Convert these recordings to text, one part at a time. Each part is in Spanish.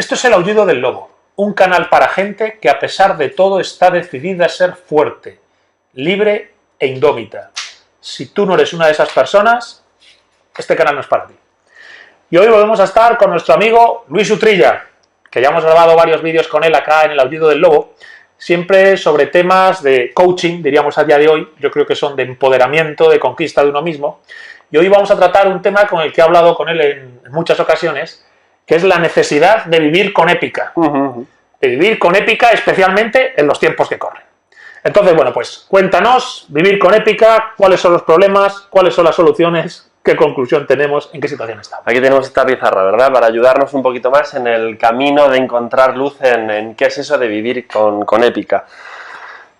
Esto es El Aullido del Lobo, un canal para gente que a pesar de todo está decidida a ser fuerte, libre e indómita. Si tú no eres una de esas personas, este canal no es para ti. Y hoy volvemos a estar con nuestro amigo Luis Utrilla, que ya hemos grabado varios vídeos con él acá en El Aullido del Lobo, siempre sobre temas de coaching, diríamos a día de hoy. Yo creo que son de empoderamiento, de conquista de uno mismo. Y hoy vamos a tratar un tema con el que he hablado con él en muchas ocasiones, que es la necesidad de vivir con épica. De vivir con épica, especialmente en los tiempos que corren. Entonces, bueno, pues cuéntanos, vivir con épica, cuáles son los problemas, cuáles son las soluciones, qué conclusión tenemos, en qué situación estamos. Aquí tenemos esta pizarra, ¿verdad? Para ayudarnos un poquito más en el camino de encontrar luz en qué es eso de vivir con épica.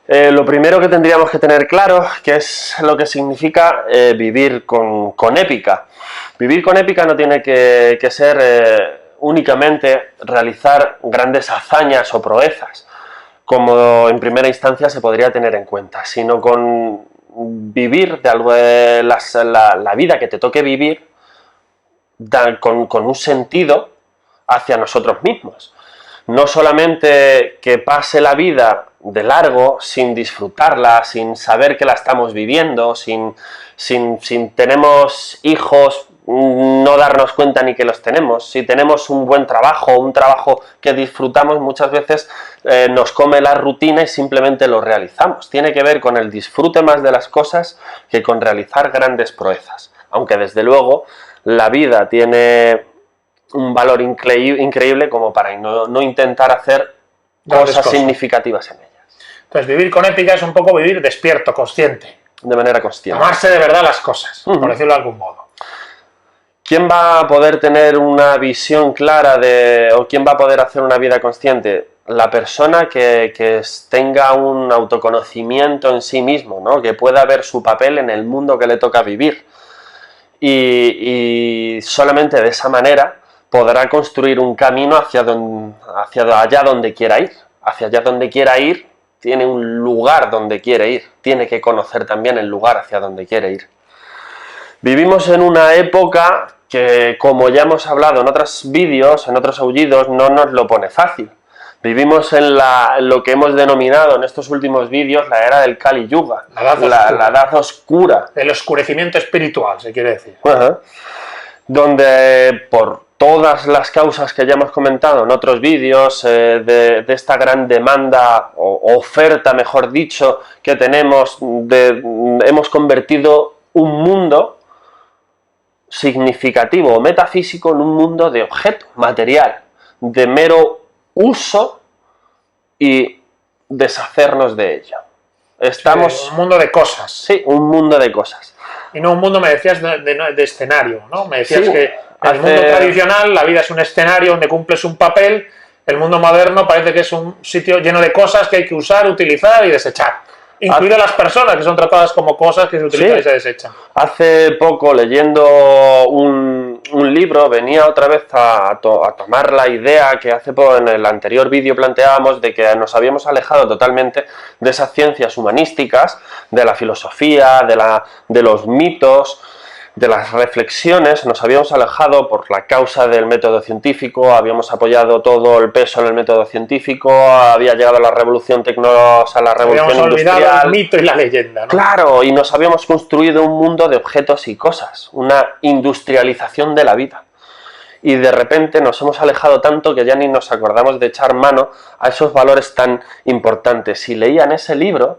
Lo primero que tendríamos que tener claro, que es lo que significa vivir con épica. Vivir con épica no tiene que ser únicamente realizar grandes hazañas o proezas, como en primera instancia se podría tener en cuenta, sino con vivir de algo la vida que te toque vivir con un sentido hacia nosotros mismos. No solamente que pase la vida de largo sin disfrutarla, sin saber que la estamos viviendo, sin tenemos hijos, no darnos cuenta ni que los tenemos. Si tenemos un buen trabajo, un trabajo que disfrutamos, muchas veces nos come la rutina y simplemente lo realizamos. Tiene que ver con el disfrute más de las cosas que con realizar grandes proezas. Aunque desde luego la vida tiene un valor increíble como para no intentar hacer cosas significativas en ellas. Entonces vivir con épica es un poco vivir despierto, consciente. De manera consciente. Tomarse de verdad las cosas, por decirlo de algún modo. ¿Quién va a poder tener una visión clara o quién va a poder hacer una vida consciente? La persona que tenga un autoconocimiento en sí mismo, ¿no? Que pueda ver su papel en el mundo que le toca vivir. Y solamente de esa manera podrá construir un camino hacia allá donde quiera ir. Hacia allá donde quiera ir, tiene un lugar donde quiere ir. Tiene que conocer también el lugar hacia donde quiere ir. Vivimos en una época que, como ya hemos hablado en otros vídeos, en otros aullidos, no nos lo pone fácil. Vivimos en lo que hemos denominado en estos últimos vídeos la era del Kali Yuga, la edad oscura. El oscurecimiento espiritual, se quiere decir. Donde por todas las causas que ya hemos comentado en otros vídeos, de esta gran demanda o oferta, mejor dicho, que tenemos, hemos convertido un mundo significativo o metafísico en un mundo de objeto material, de mero uso y deshacernos de ello. Estamos... un mundo de cosas. Sí, un mundo de cosas. Y no un mundo, me decías, de escenario, ¿no? Me decías que en el mundo tradicional la vida es un escenario donde cumples un papel. El mundo moderno parece que es un sitio lleno de cosas que hay que usar, utilizar y desechar. Incluidas las personas, que son tratadas como cosas que se utilizan y se desechan. Hace poco, leyendo un libro, venía otra vez a tomar la idea que hace poco en el anterior vídeo planteábamos, de que nos habíamos alejado totalmente de esas ciencias humanísticas, de la filosofía, de los mitos, de las reflexiones. Nos habíamos alejado por la causa del método científico, habíamos apoyado todo el peso en el método científico, había llegado la revolución tecnológica, la revolución industrial. Olvidado el mito y la leyenda, ¿no? Claro, y nos habíamos construido un mundo de objetos y cosas, una industrialización de la vida. Y de repente nos hemos alejado tanto que ya ni nos acordamos de echar mano a esos valores tan importantes. Y leía en ese libro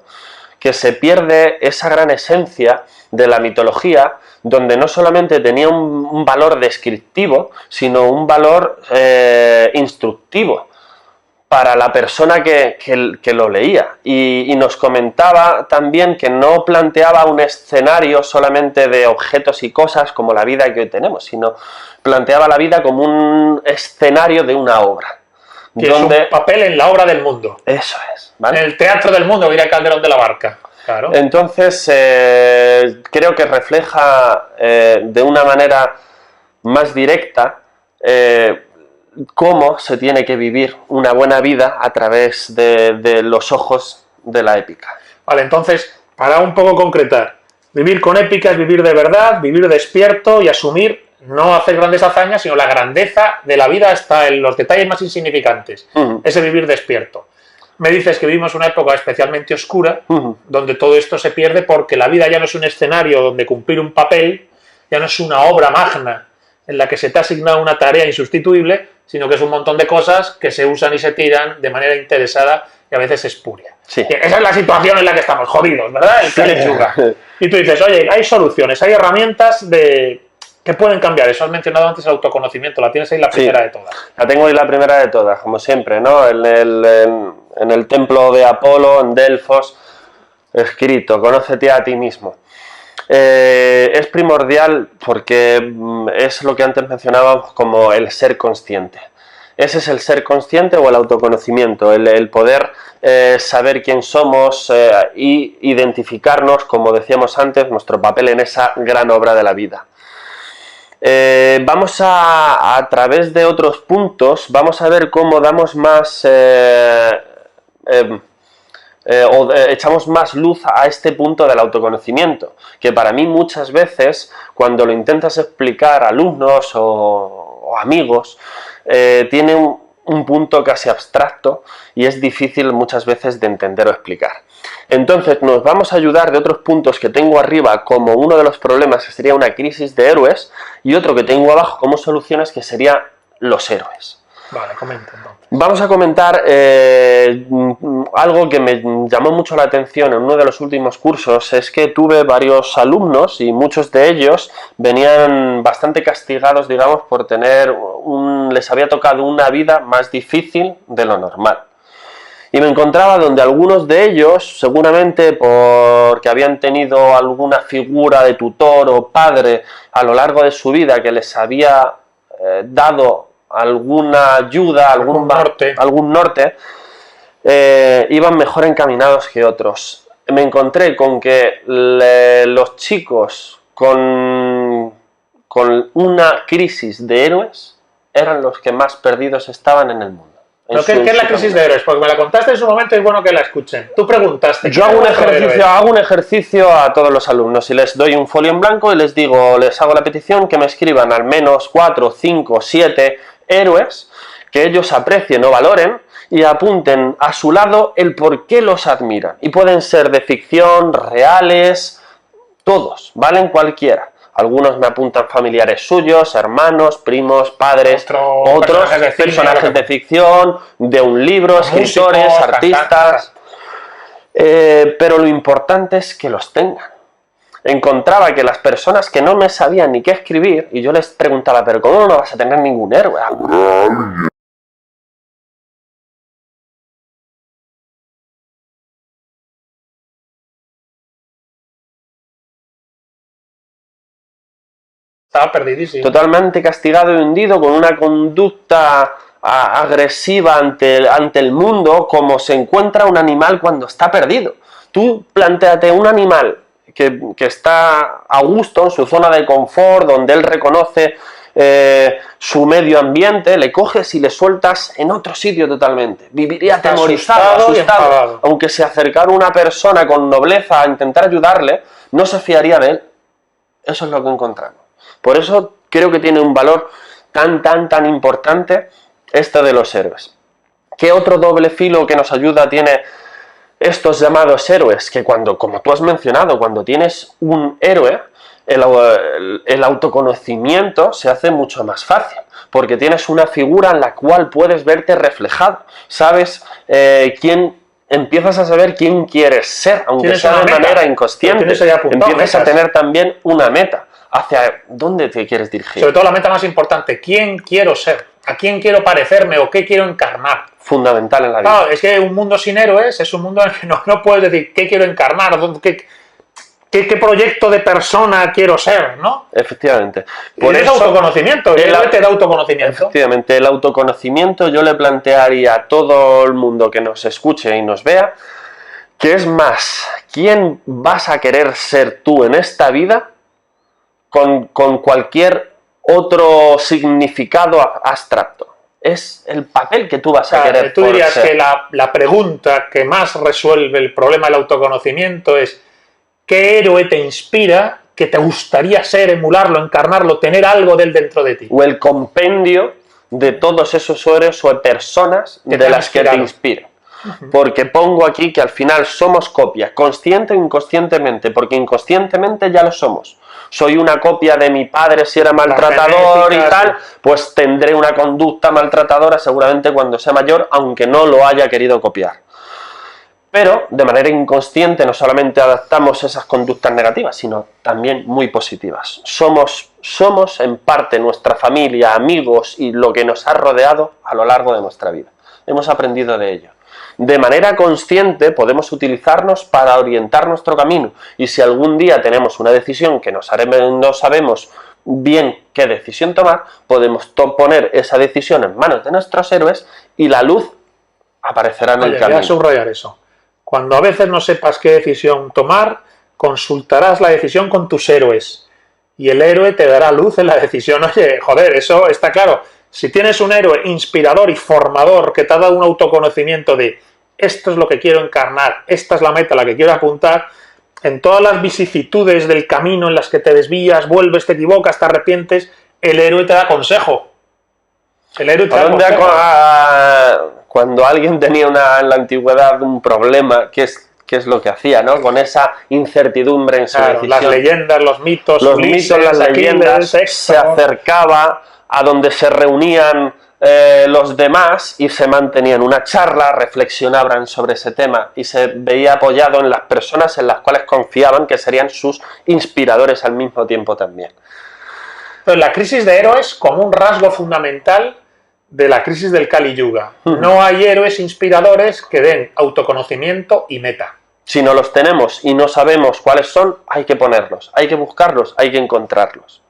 que se pierde esa gran esencia de la mitología, donde no solamente tenía un valor descriptivo, sino un valor instructivo para la persona que lo leía. Y nos comentaba también que no planteaba un escenario solamente de objetos y cosas como la vida que hoy tenemos, sino planteaba la vida como un escenario de una obra. Que donde es un papel en la obra del mundo. Eso es, ¿vale? En el teatro del mundo, diría Calderón de la Barca. Claro. Entonces, creo que refleja de una manera más directa cómo se tiene que vivir una buena vida a través de los ojos de la épica. Vale, entonces, para un poco concretar, vivir con épica es vivir de verdad, vivir despierto y asumir no hacer grandes hazañas, sino la grandeza de la vida está en los detalles más insignificantes. Ese vivir despierto. Me dices que vivimos una época especialmente oscura, donde todo esto se pierde porque la vida ya no es un escenario donde cumplir un papel, ya no es una obra magna en la que se te ha asignado una tarea insustituible, sino que es un montón de cosas que se usan y se tiran de manera interesada y a veces espuria. Sí. Esa es la situación en la que estamos jodidos, ¿verdad? El lechuga. Y tú dices, oye, hay soluciones, hay herramientas que pueden cambiar. Eso has mencionado antes, el autoconocimiento. La tienes ahí la primera de todas. La tengo ahí la primera de todas, como siempre, ¿no? En el templo de Apolo, en Delfos, escrito, conócete a ti mismo. Es primordial porque es lo que antes mencionábamos como el ser consciente. Ese es el ser consciente o el autoconocimiento, el poder saber quién somos y identificarnos, como decíamos antes, nuestro papel en esa gran obra de la vida. Vamos a través de otros puntos, vamos a ver cómo damos más... echamos más luz a este punto del autoconocimiento, que para mí muchas veces cuando lo intentas explicar a alumnos o amigos tiene un punto casi abstracto y es difícil muchas veces de entender o explicar. Entonces nos vamos a ayudar de otros puntos que tengo arriba como uno de los problemas, que sería una crisis de héroes, y otro que tengo abajo como soluciones, que sería los héroes. Vale, comenta entonces. Vamos a comentar algo que me llamó mucho la atención en uno de los últimos cursos. Es que tuve varios alumnos y muchos de ellos venían bastante castigados, digamos, por tener les había tocado una vida más difícil de lo normal. Y me encontraba donde algunos de ellos, seguramente porque habían tenido alguna figura de tutor o padre a lo largo de su vida que les había dado alguna ayuda, algún norte, iban mejor encaminados que otros. Me encontré con que los chicos con una crisis de héroes eran los que más perdidos estaban en el mundo. ¿Pero qué es la crisis de héroes? Porque me la contaste en su momento y es bueno que la escuchen. Tú preguntaste. Yo hago un ejercicio a todos los alumnos y les doy un folio en blanco y les digo, les hago la petición que me escriban al menos 4, 5, 7 héroes que ellos aprecien o valoren y apunten a su lado el por qué los admiran. Y pueden ser de ficción, reales, todos, valen cualquiera. Algunos me apuntan familiares suyos, hermanos, primos, padres, otros personajes de ficción, de un libro, escritores, músicos, artistas. Pero lo importante es que los tengan. Encontraba que las personas que no me sabían ni qué escribir, y yo les preguntaba, pero ¿cómo no vas a tener ningún héroe? Estaba perdidísimo. Totalmente castigado y hundido, con una conducta agresiva ante el mundo, como se encuentra un animal cuando está perdido. Tú plantéate un animal que está a gusto en su zona de confort, donde él reconoce su medio ambiente, le coges y le sueltas en otro sitio totalmente. Viviría atemorizado, asustado. Aunque se acercara una persona con nobleza a intentar ayudarle, no se fiaría de él. Eso es lo que encontramos. Por eso creo que tiene un valor tan importante esto de los héroes. ¿Qué otro doble filo que nos ayuda tiene estos llamados héroes? Que cuando, como tú has mencionado, cuando tienes un héroe, el autoconocimiento se hace mucho más fácil, porque tienes una figura en la cual puedes verte reflejado. Sabes empiezas a saber quién quieres ser, aunque sea de manera inconsciente. Empiezas a tener también una meta. ¿Hacia dónde te quieres dirigir? Sobre todo la meta más importante, ¿quién quiero ser? ¿A quién quiero parecerme o qué quiero encarnar? Fundamental en la vida. Claro, es que un mundo sin héroes es un mundo en el que no puedes decir qué quiero encarnar, qué proyecto de persona quiero ser, ¿no? Efectivamente. Por eso autoconocimiento, el héroe te da autoconocimiento. Efectivamente, el autoconocimiento yo le plantearía a todo el mundo que nos escuche y nos vea, que es más, ¿quién vas a querer ser tú en esta vida con cualquier otro significado abstracto? Es el papel que tú vas a querer. Tú dirías que la pregunta que más resuelve el problema del autoconocimiento es ¿qué héroe te inspira? que te gustaría ser, emularlo, encarnarlo, tener algo de él dentro de ti. O el compendio de todos esos héroes o personas de las que te inspiran. Porque pongo aquí que al final somos copia, consciente o inconscientemente, porque inconscientemente ya lo somos. Soy una copia de mi padre si era maltratador y tal, pues tendré una conducta maltratadora seguramente cuando sea mayor, aunque no lo haya querido copiar. Pero de manera inconsciente no solamente adaptamos esas conductas negativas, sino también muy positivas. Somos en parte nuestra familia, amigos y lo que nos ha rodeado a lo largo de nuestra vida. Hemos aprendido de ello. De manera consciente podemos utilizarnos para orientar nuestro camino, y si algún día tenemos una decisión que no sabemos bien qué decisión tomar, podemos poner esa decisión en manos de nuestros héroes y la luz aparecerá en el camino. Voy a subrayar eso. Cuando a veces no sepas qué decisión tomar, consultarás la decisión con tus héroes y el héroe te dará luz en la decisión. Oye, joder, eso está claro. Si tienes un héroe inspirador y formador que te ha dado un autoconocimiento de esto es lo que quiero encarnar, esta es la meta a la que quiero apuntar, en todas las vicisitudes del camino en las que te desvías, vuelves, te equivocas, te arrepientes, el héroe te da consejo. El héroe te da consejo. Cuando alguien tenía en la antigüedad un problema, ¿qué es lo que hacía, ¿no? Con esa incertidumbre en su decisión. Las leyendas, los mitos, las leyendas, se acercaba a donde se reunían los demás y se mantenían una charla, reflexionaban sobre ese tema y se veía apoyado en las personas en las cuales confiaban que serían sus inspiradores al mismo tiempo también. Entonces, la crisis de héroes como un rasgo fundamental de la crisis del Kali Yuga. No hay héroes inspiradores que den autoconocimiento y meta. Si no los tenemos y no sabemos cuáles son, hay que ponerlos, hay que buscarlos, hay que encontrarlos.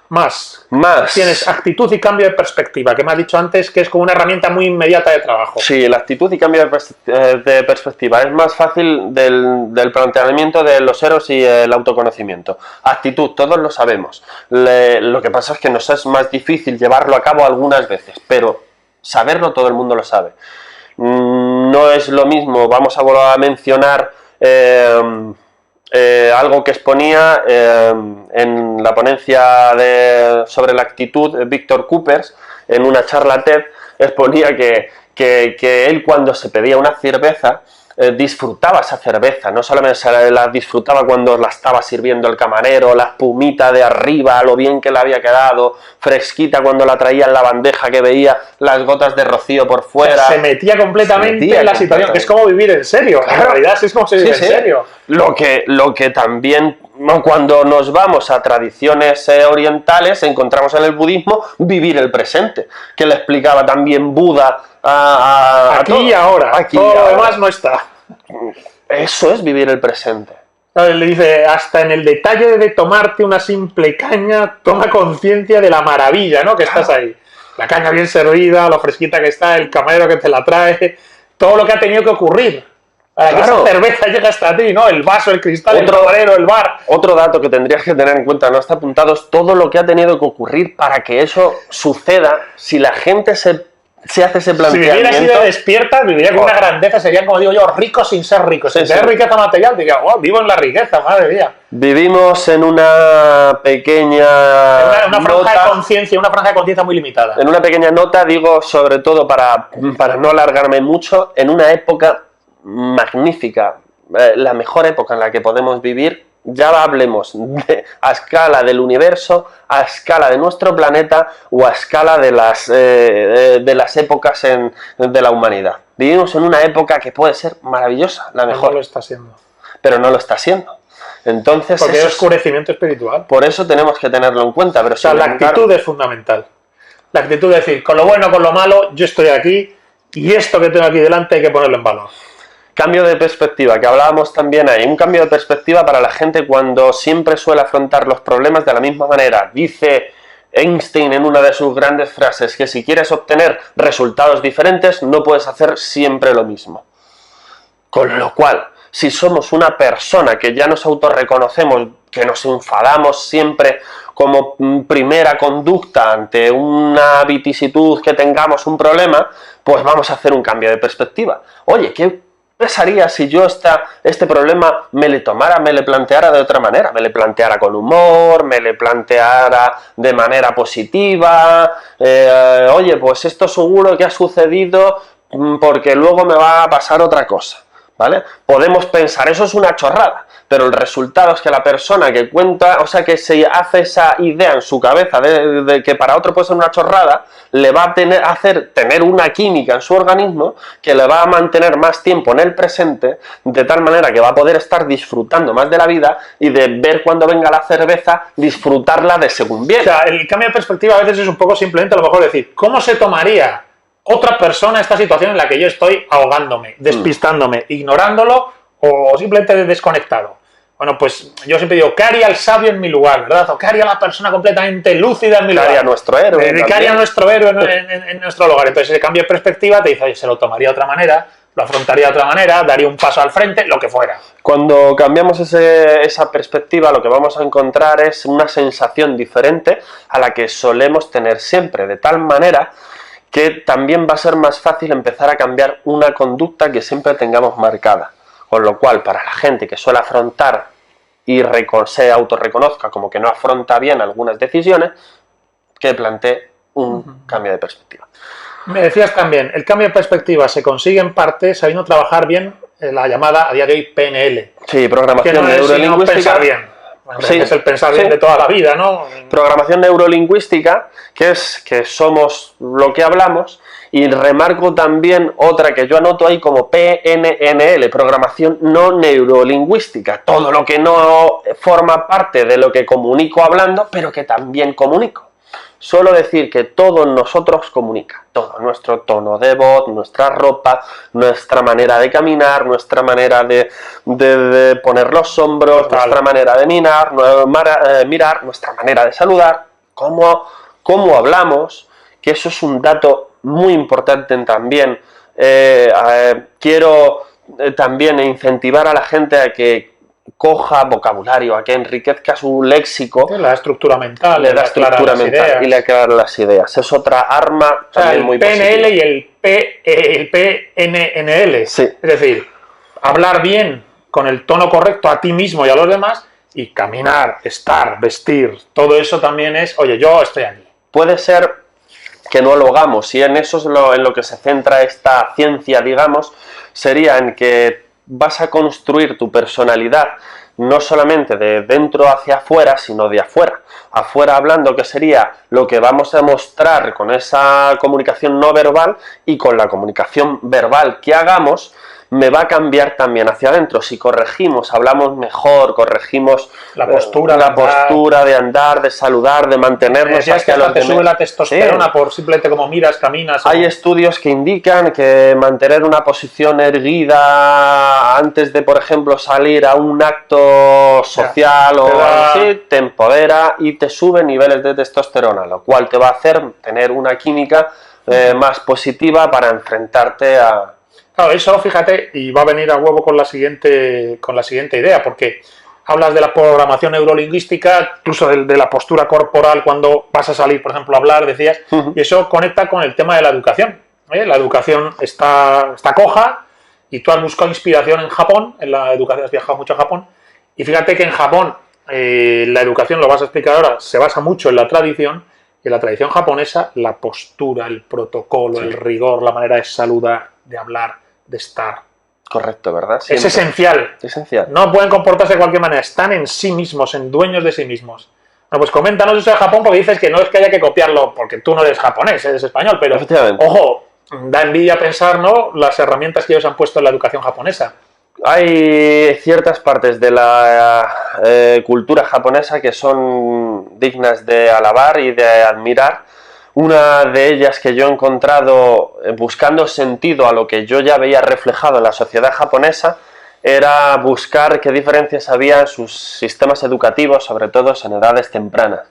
Más. Tienes actitud y cambio de perspectiva, que me has dicho antes que es como una herramienta muy inmediata de trabajo. Sí, la actitud y cambio de perspectiva es más fácil del planteamiento de los héroes y el autoconocimiento. Actitud, todos lo sabemos. Lo que pasa es que nos es más difícil llevarlo a cabo algunas veces, pero saberlo todo el mundo lo sabe. No es lo mismo, vamos a volver a mencionar algo que exponía en la ponencia sobre la actitud Víctor Coopers, en una charla TED, exponía que él cuando se pedía una cerveza, disfrutaba esa cerveza, no solamente la disfrutaba cuando la estaba sirviendo el camarero, la espumita de arriba, lo bien que le había quedado, fresquita cuando la traía en la bandeja, que veía las gotas de rocío por fuera. Se metía completamente en la situación, que es como vivir en serio, claro. En realidad es como se vive en serio. Lo que también, cuando nos vamos a tradiciones orientales, encontramos en el budismo vivir el presente, que le explicaba también Buda aquí y ahora, todo lo demás no está. Eso es vivir el presente. Le dice, hasta en el detalle de tomarte una simple caña, toma conciencia de la maravilla, ¿no? Que estás ahí. La caña bien servida, lo fresquita que está, el camarero que te la trae, todo lo que ha tenido que ocurrir para que esa cerveza llegue hasta ti, ¿no? El vaso, el cristal, el camarero, el bar. Otro dato que tendrías que tener en cuenta, no está apuntado, es todo lo que ha tenido que ocurrir para que eso suceda. Si la gente se hace ese planteamiento... Si viviera así de despierta, viviría con una grandeza, serían, como digo yo, ricos sin ser ricos. Sin tener riqueza material, diría, wow, vivo en la riqueza, madre mía. Vivimos en una pequeña una franja de conciencia muy limitada. En una pequeña nota, digo, sobre todo para no alargarme mucho, en una época magnífica, la mejor época en la que podemos vivir. Ya hablemos a escala del universo, a escala de nuestro planeta o a escala de las épocas de la humanidad. Vivimos en una época que puede ser maravillosa, la mejor. No lo está siendo. Pero no lo está siendo. Entonces, porque es oscurecimiento espiritual. Por eso tenemos que tenerlo en cuenta. Pero la actitud es fundamental. La actitud de decir, con lo bueno, con lo malo, yo estoy aquí y esto que tengo aquí delante hay que ponerlo en valor. Cambio de perspectiva, que hablábamos también ahí. Un cambio de perspectiva para la gente cuando siempre suele afrontar los problemas de la misma manera. Dice Einstein en una de sus grandes frases que si quieres obtener resultados diferentes, no puedes hacer siempre lo mismo. Con lo cual, si somos una persona que ya nos autorreconocemos, que nos enfadamos siempre como primera conducta ante una vicisitud que tengamos un problema, pues vamos a hacer un cambio de perspectiva. Oye, ¿qué pesaría si yo este problema me le planteara de otra manera, me le planteara con humor, me le planteara de manera positiva, oye, pues esto seguro que ha sucedido porque luego me va a pasar otra cosa, ¿vale? Podemos pensar, eso es una chorrada, pero el resultado es que la persona que cuenta, o sea, que se hace esa idea en su cabeza de que para otro puede ser una chorrada, le va a hacer tener una química en su organismo que le va a mantener más tiempo en el presente, de tal manera que va a poder estar disfrutando más de la vida y de ver cuando venga la cerveza, disfrutarla de según bien. O sea, el cambio de perspectiva a veces es un poco simplemente a lo mejor decir, ¿cómo se tomaría otra persona esta situación en la que yo estoy ahogándome, despistándome, ignorándolo o simplemente desconectado? Bueno, pues yo siempre digo, ¿qué haría el sabio en mi lugar, verdad? O ¿qué haría la persona completamente lúcida en mi lugar? ¿Qué haría nuestro héroe? ¿Qué haría nuestro héroe en nuestro lugar? Entonces ese cambio de perspectiva te dice, oye, se lo tomaría de otra manera, lo afrontaría de otra manera, daría un paso al frente, lo que fuera. Cuando cambiamos esa perspectiva, lo que vamos a encontrar es una sensación diferente a la que solemos tener siempre, de tal manera que también va a ser más fácil empezar a cambiar una conducta que siempre tengamos marcada. Con lo cual, para la gente que suele afrontar y se autorreconozca como que no afronta bien algunas decisiones, que plantee un cambio de perspectiva. Me decías también, el cambio de perspectiva se consigue en parte sabiendo trabajar bien la llamada a día de hoy PNL. Sí, programación neurolingüística. Pensar bien. Bueno, Sí, es el pensar bien de toda la vida, ¿no? Programación neurolingüística, que es que somos lo que hablamos, y remarco también otra que yo anoto ahí como PNNL, programación no neurolingüística, todo lo que no forma parte de lo que comunico hablando, pero que también comunico. Solo decir que todo en nosotros comunica, todo, nuestro tono de voz, nuestra ropa, nuestra manera de caminar, nuestra manera de poner los hombros, nuestra manera de mirar, nuestra manera de saludar, cómo hablamos, que eso es un dato muy importante también. Quiero también incentivar a la gente a que coja vocabulario, a que enriquezca su léxico. La estructura mental, le da estructura mental y le aclara las ideas. Es otra arma también muy positiva. El PNL y el PNNL. Sí. Es decir, hablar bien con el tono correcto a ti mismo y a los demás, y caminar, estar, vestir, todo eso también es, oye, yo estoy aquí. Puede ser que no lo hagamos, y en eso es en lo que se centra esta ciencia, digamos, sería en que vas a construir tu personalidad no solamente de dentro hacia afuera, sino de afuera. Afuera hablando, que sería lo que vamos a mostrar con esa comunicación no verbal, y con la comunicación verbal que hagamos, me va a cambiar también hacia adentro. Si corregimos, hablamos mejor, corregimos la postura de andar, de saludar, de mantenernos hacia los demás. Te sube la testosterona por simplemente como miras, caminas. Hay estudios que indican que mantener una posición erguida antes de, por ejemplo, salir a un acto social o algo así, te empodera y te sube niveles de testosterona, lo cual te va a hacer tener una química más positiva para enfrentarte a... Claro, eso, fíjate, y va a venir a huevo con la siguiente idea, porque hablas de la programación neurolingüística, incluso de la postura corporal cuando vas a salir, por ejemplo, a hablar, decías, y eso conecta con el tema de la educación. La educación está coja, y tú has buscado inspiración en Japón, en la educación, has viajado mucho a Japón, y fíjate que en Japón la educación, lo vas a explicar ahora, se basa mucho en la tradición, y en la tradición japonesa la postura, el protocolo, el rigor, la manera de saludar, de hablar, de estar. Correcto, ¿verdad? Siempre. Es esencial. Esencial. No pueden comportarse de cualquier manera, están en sí mismos, en dueños de sí mismos. Bueno, pues coméntanos eso de Japón, porque dices que no es que haya que copiarlo, porque tú no eres japonés, eres español, pero ojo, da envidia pensar, ¿no?, las herramientas que ellos han puesto en la educación japonesa. Hay ciertas partes de la cultura japonesa que son dignas de alabar y de admirar. Una de ellas que yo he encontrado buscando sentido a lo que yo ya veía reflejado en la sociedad japonesa era buscar qué diferencias había en sus sistemas educativos, sobre todo en edades tempranas.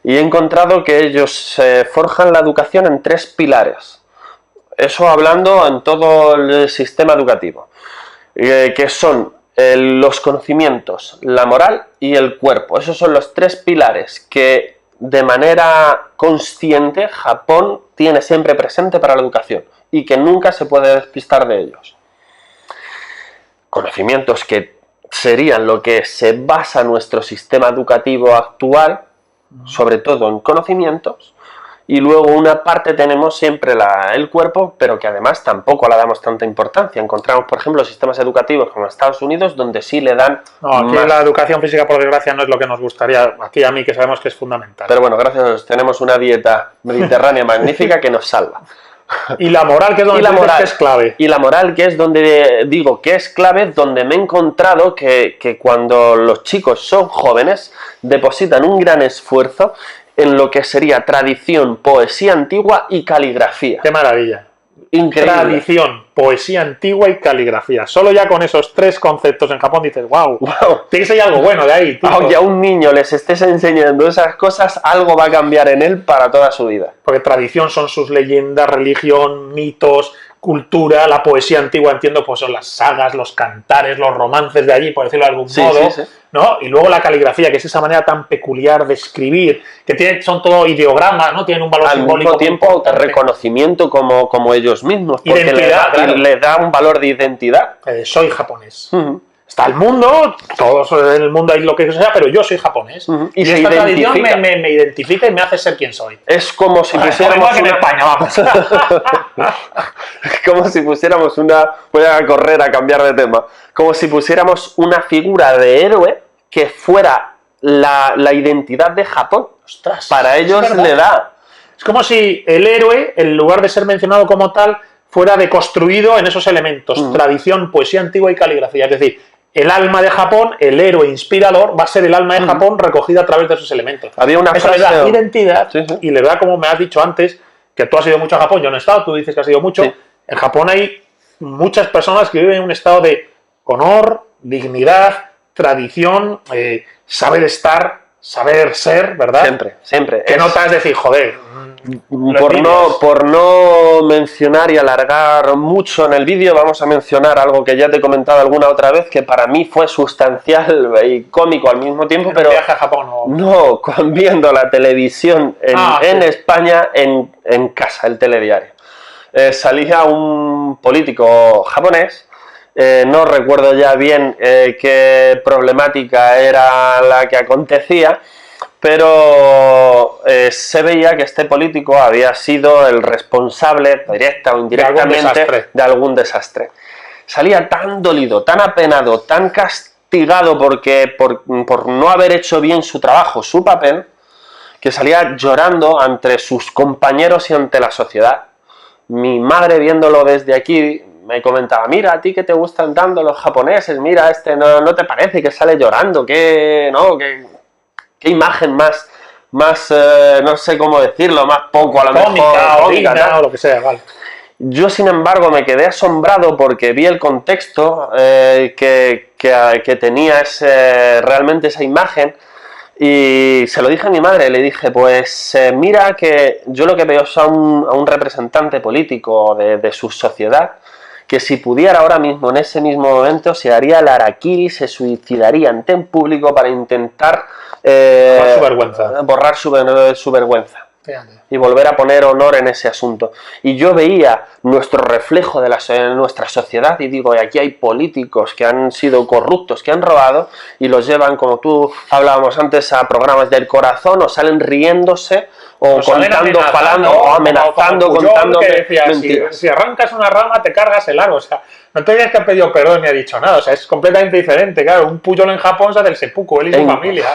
Y he encontrado que ellos forjan la educación en 3 pilares. Eso hablando en todo el sistema educativo. Que son los conocimientos, la moral y el cuerpo. Esos son los 3 pilares que de manera consciente Japón tiene siempre presente para la educación y que nunca se puede despistar de ellos. conocimientos que serían lo que se basa nuestro sistema educativo actual, sobre todo en conocimientos, y luego una parte tenemos siempre el cuerpo, pero que además tampoco le damos tanta importancia. Encontramos, por ejemplo, sistemas educativos como Estados Unidos, donde sí le dan No, aquí más. la educación física, por desgracia, no es lo que nos gustaría, aquí a mí, que sabemos que es fundamental. Pero bueno, gracias a Dios tenemos una dieta mediterránea magnífica que nos salva. Y la moral, que es donde tú dices que es clave. Y la moral, que es donde digo que es clave, donde me he encontrado que cuando los chicos son jóvenes, depositan un gran esfuerzo en lo que sería tradición, poesía antigua y caligrafía. ¡Qué maravilla! Increíble. Tradición, poesía antigua y caligrafía. Solo ya con esos 3 conceptos en Japón dices, wow, tiene que ser algo bueno de ahí. Tipo. Aunque a un niño les estés enseñando esas cosas, algo va a cambiar en él para toda su vida. Porque tradición son sus leyendas, religión, mitos, cultura. La poesía antigua, entiendo, pues son las sagas, los cantares, los romances de allí, por decirlo de algún modo. Sí. ¿No? Y luego la caligrafía, que es esa manera tan peculiar de escribir, que son todo ideogramas, ¿no? Tienen un valor Al simbólico. mismo tiempo, reconocimiento como ellos mismos, porque identidad, le da un valor de identidad. Soy japonés. Está el mundo, todos en el mundo hay lo que sea, pero yo soy japonés. Y esta tradición me identifica y me hace ser quien soy. Es como si pusiéramos en España, vamos. como si pusiéramos voy a correr a cambiar de tema, como si pusiéramos una figura de héroe que fuera la identidad de Japón. Ostras, para ellos le da. Es como si el héroe, en lugar de ser mencionado como tal, fuera deconstruido en esos elementos. Tradición, poesía antigua y caligrafía. Es decir, el alma de Japón, el héroe inspirador, va a ser el alma de Japón recogida a través de esos elementos. Había una Eso frase, le da identidad sí. y le da, como me has dicho antes, que tú has ido mucho a Japón, yo no he estado, tú dices que has ido mucho. Sí. En Japón hay muchas personas que viven en un estado de honor, dignidad, tradición, saber estar, saber ser, ¿verdad? Siempre. ¿Qué notas? Decir, joder, por no mencionar y alargar mucho en el vídeo, vamos a mencionar algo que ya te he comentado alguna otra vez, que para mí fue sustancial y cómico al mismo tiempo, pero viaje a Japón, no, viendo la televisión en España, en casa, el telediario. Salía un político japonés, no recuerdo ya bien qué problemática era la que acontecía, pero se veía que este político había sido el responsable, directa o indirectamente, de algún desastre. Salía tan dolido, tan apenado, tan castigado por no haber hecho bien su trabajo, su papel, que salía llorando ante sus compañeros y ante la sociedad. Mi madre, viéndolo desde aquí, me comentaba, mira, a ti que te gustan tanto los japoneses, mira, no te parece que sale llorando, qué imagen más no sé cómo decirlo, más poco a lo mejor cómica o lo que sea, vale. Yo, sin embargo, me quedé asombrado porque vi el contexto que tenía realmente esa imagen, y se lo dije a mi madre, le dije, pues mira que yo lo que veo es a un representante político de su sociedad, que si pudiera ahora mismo, en ese mismo momento, se haría el harakiri, se suicidaría en público para intentar borrar su vergüenza. Fíjate. Y volver a poner honor en ese asunto. Y yo veía nuestro reflejo de nuestra sociedad y digo, aquí hay políticos que han sido corruptos, que han robado y los llevan, como tú hablábamos antes, a programas del corazón, o salen riéndose o contando, falando o amenazando, contando mentiras. Si arrancas una rama te cargas el árbol, o sea, no te digas que ha pedido perdón ni ha dicho nada, o sea, es completamente diferente, claro, un puyol en Japón se hace el seppuku, él y su familia.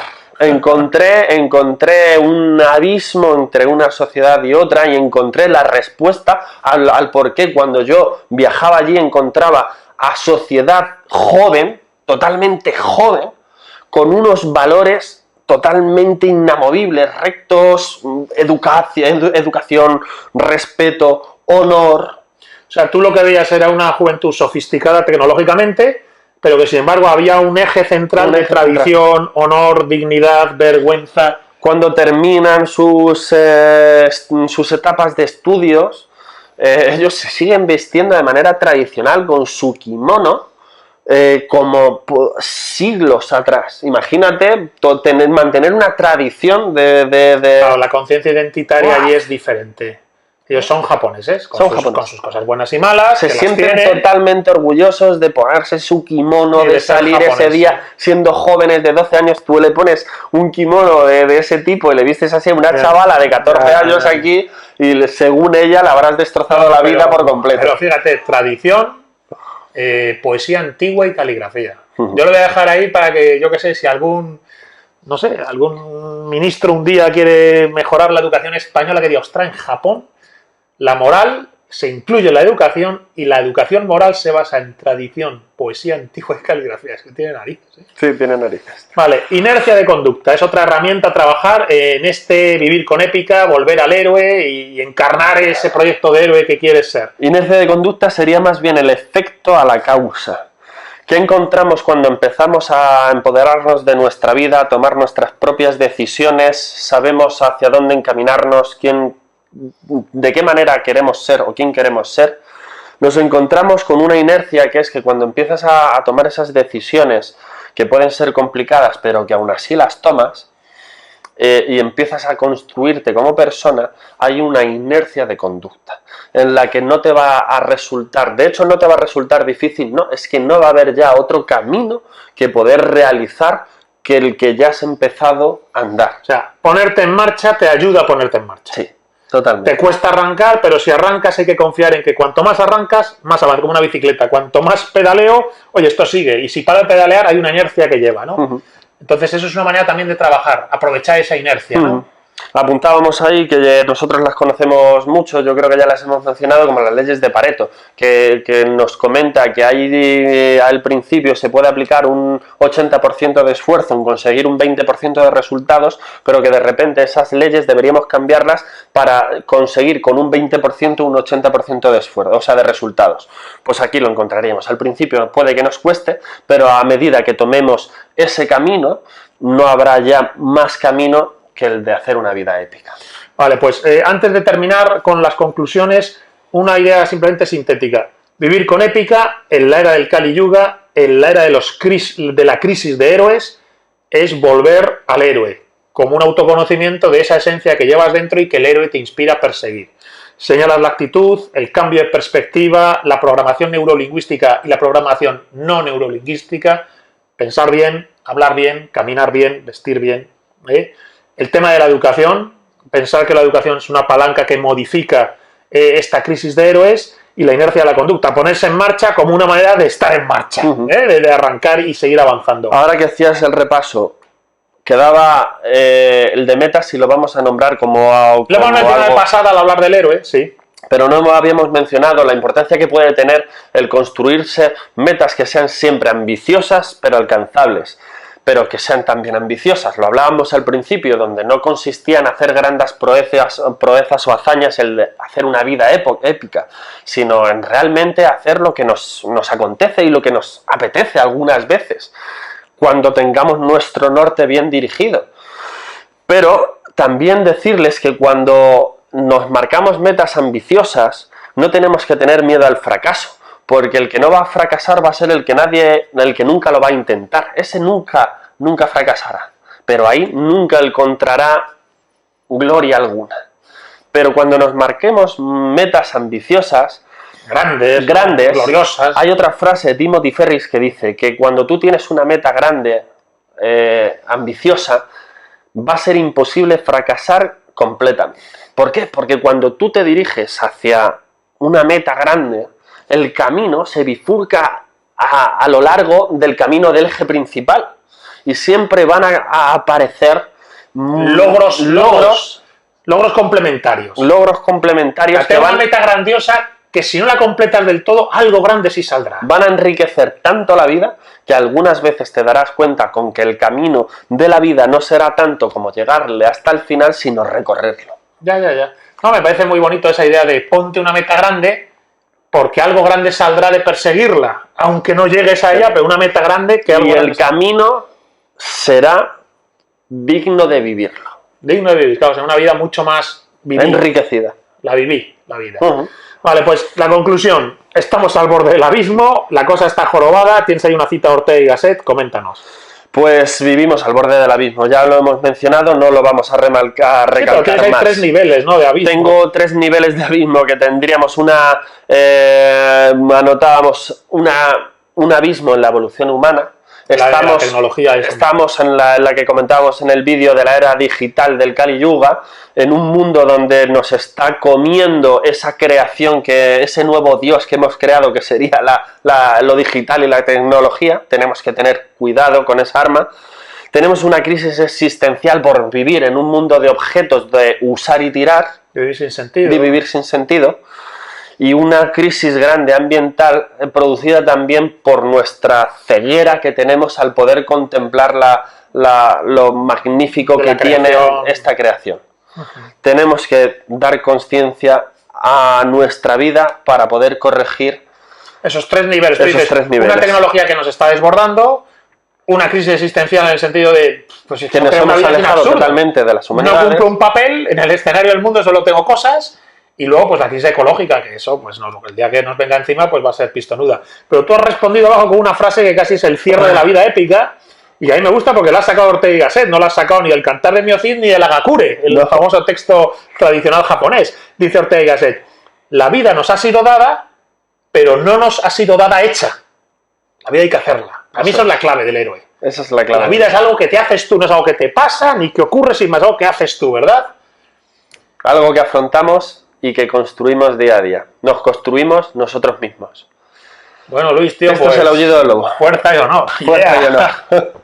Encontré un abismo entre una sociedad y otra, y encontré la respuesta al por qué cuando yo viajaba allí encontraba a sociedad joven, totalmente joven, con unos valores totalmente inamovibles, rectos, educación, respeto, honor. O sea, tú lo que veías era una juventud sofisticada tecnológicamente, pero que sin embargo había un eje central de tradición, honor, dignidad, vergüenza. Cuando terminan sus etapas de estudios, ellos se siguen vistiendo de manera tradicional con su kimono, como siglos atrás. Imagínate mantener una tradición de... Claro, la conciencia identitaria allí es diferente. Ellos son japoneses, Son con japoneses. sus cosas buenas y malas. Se que las sienten tienen. totalmente orgullosos de ponerse su kimono, Y de de ser salir ese japoneses. día siendo jóvenes de 12 años. Tú le pones un kimono de ese tipo y le vistes así a una Ya, chavala de 14 ya, años ya. aquí y según ella le habrás destrozado la vida por completo. Pero fíjate, tradición, poesía antigua y caligrafía. Ujú. Yo lo voy a dejar ahí para que, yo qué sé, si algún, no sé, algún ministro un día quiere mejorar la educación española, que diga, ostras, en Japón la moral se incluye en la educación y la educación moral se basa en tradición, poesía antigua y caligrafía. Es que tiene narices, ¿eh? Sí, tiene narices. Vale, inercia de conducta. Es otra herramienta a trabajar en este vivir con épica, volver al héroe y encarnar ese proyecto de héroe que quieres ser. Inercia de conducta sería más bien el efecto a la causa. ¿Qué encontramos cuando empezamos a empoderarnos de nuestra vida, a tomar nuestras propias decisiones, sabemos hacia dónde encaminarnos, de qué manera queremos ser o quién queremos ser? Nos encontramos con una inercia que es que cuando empiezas a tomar esas decisiones que pueden ser complicadas, pero que aún así las tomas, y empiezas a construirte como persona, hay una inercia de conducta en la que no te va a resultar, de hecho no te va a resultar difícil, no, es que no va a haber ya otro camino que poder realizar que el que ya has empezado a andar. O sea, ponerte en marcha te ayuda a ponerte en marcha. Sí, totalmente. Te cuesta arrancar, pero si arrancas hay que confiar en que cuanto más arrancas, más avanza, como una bicicleta. Cuanto más pedaleo, oye, esto sigue. Y si para de pedalear, hay una inercia que lleva, ¿no? Uh-huh. Entonces eso es una manera también de trabajar, aprovechar esa inercia, ¿no? Uh-huh. Apuntábamos ahí que nosotros las conocemos mucho, yo creo que ya las hemos mencionado, como las leyes de Pareto, que nos comenta que ahí al principio se puede aplicar un 80% de esfuerzo en conseguir un 20% de resultados, pero que de repente esas leyes deberíamos cambiarlas para conseguir con un 20% un 80% de esfuerzo, o sea, de resultados. Pues aquí lo encontraríamos. Al principio puede que nos cueste, pero a medida que tomemos ese camino, no habrá ya más camino que el de hacer una vida épica. Vale, pues antes de terminar con las conclusiones, una idea simplemente sintética. Vivir con épica en la era del Kali Yuga, en la era de la crisis de héroes, es volver al héroe, como un autoconocimiento de esa esencia que llevas dentro y que el héroe te inspira a perseguir. Señalas la actitud, el cambio de perspectiva, la programación neurolingüística y la programación no neurolingüística, pensar bien, hablar bien, caminar bien, vestir bien, ¿eh? El tema de la educación, pensar que la educación es una palanca que modifica esta crisis de héroes, y la inercia de la conducta, ponerse en marcha como una manera de estar en marcha, de arrancar y seguir avanzando. Ahora que hacías el repaso, quedaba el de metas y lo vamos a nombrar como Lo hemos mencionado de pasada al hablar del héroe, sí. Pero no habíamos mencionado la importancia que puede tener el construirse metas que sean siempre ambiciosas pero alcanzables, pero que sean también ambiciosas. Lo hablábamos al principio, donde no consistía en hacer grandes proezas o hazañas, el de hacer una vida épica, sino en realmente hacer lo que nos acontece y lo que nos apetece algunas veces, cuando tengamos nuestro norte bien dirigido. Pero también decirles que cuando nos marcamos metas ambiciosas, no tenemos que tener miedo al fracaso, porque el que no va a fracasar va a ser el que nunca lo va a intentar. Ese nunca fracasará, pero ahí nunca encontrará gloria alguna. Pero cuando nos marquemos metas ambiciosas, grandes, gloriosas, hay otra frase de Timothy Ferris que dice que cuando tú tienes una meta grande, ambiciosa, va a ser imposible fracasar completamente. ¿Por qué? Porque cuando tú te diriges hacia una meta grande, el camino se bifurca a lo largo del camino del eje principal y siempre van a aparecer logros complementarios. Logros complementarios que van... una meta grandiosa que si no la completas del todo, algo grande sí saldrá. Van a enriquecer tanto la vida que algunas veces te darás cuenta con que el camino de la vida no será tanto como llegarle hasta el final, sino recorrerlo. Ya. No, me parece muy bonito esa idea de ponte una meta grande, porque algo grande saldrá de perseguirla, aunque no llegues a ella, pero una meta grande que algo y grande el camino será digno de vivirlo. Digno de vivir, claro, o sea, una vida mucho más vivida. Enriquecida. La viví, la vida. Vale, pues la conclusión. Estamos al borde del abismo, la cosa está jorobada, tienes ahí una cita Ortega y Gasset, coméntanos. Pues vivimos al borde del abismo, ya lo hemos mencionado, no lo vamos a recalcar hay más. 3 niveles, ¿no?, de abismo. Tengo 3 niveles de abismo que tendríamos. Anotábamos un abismo en la evolución humana. La tecnología estamos en la que comentábamos en el vídeo de la era digital del Kali Yuga, en un mundo donde nos está comiendo esa creación, ese nuevo Dios que hemos creado, que sería lo digital y la tecnología. Tenemos que tener cuidado con esa arma. Tenemos una crisis existencial por vivir en un mundo de objetos, de usar y tirar, de vivir sin sentido. De vivir sin sentido. Y una crisis grande ambiental producida también por nuestra ceguera que tenemos al poder contemplar lo magnífico que tiene esta creación. Tenemos que dar conciencia a nuestra vida para poder corregir esos 3 niveles. Una tecnología que nos está desbordando, una crisis existencial en el sentido de que nos hemos alejado totalmente de las humanidades. No cumplo un papel, en el escenario del mundo solo tengo cosas. Y luego, pues la crisis ecológica, que eso, pues no, el día que nos venga encima, pues va a ser pistonuda. Pero tú has respondido abajo con una frase que casi es el cierre de la vida épica, y a mí me gusta porque la ha sacado Ortega y Gasset, no la ha sacado ni el Cantar de Miocid ni el Hagakure, el famoso texto tradicional japonés. Dice Ortega y Gasset: la vida nos ha sido dada, pero no nos ha sido dada hecha. La vida hay que hacerla. A mí eso es la clave del héroe. Esa es la clave. La vida es algo que te haces tú, no es algo que te pasa, ni que ocurre, sino es algo que haces tú, ¿verdad? Algo que afrontamos y que construimos día a día. Nos construimos nosotros mismos. Bueno, Luis, tío, esto es el aullido del lobo. Fuerza y honor. Fuerza y honor.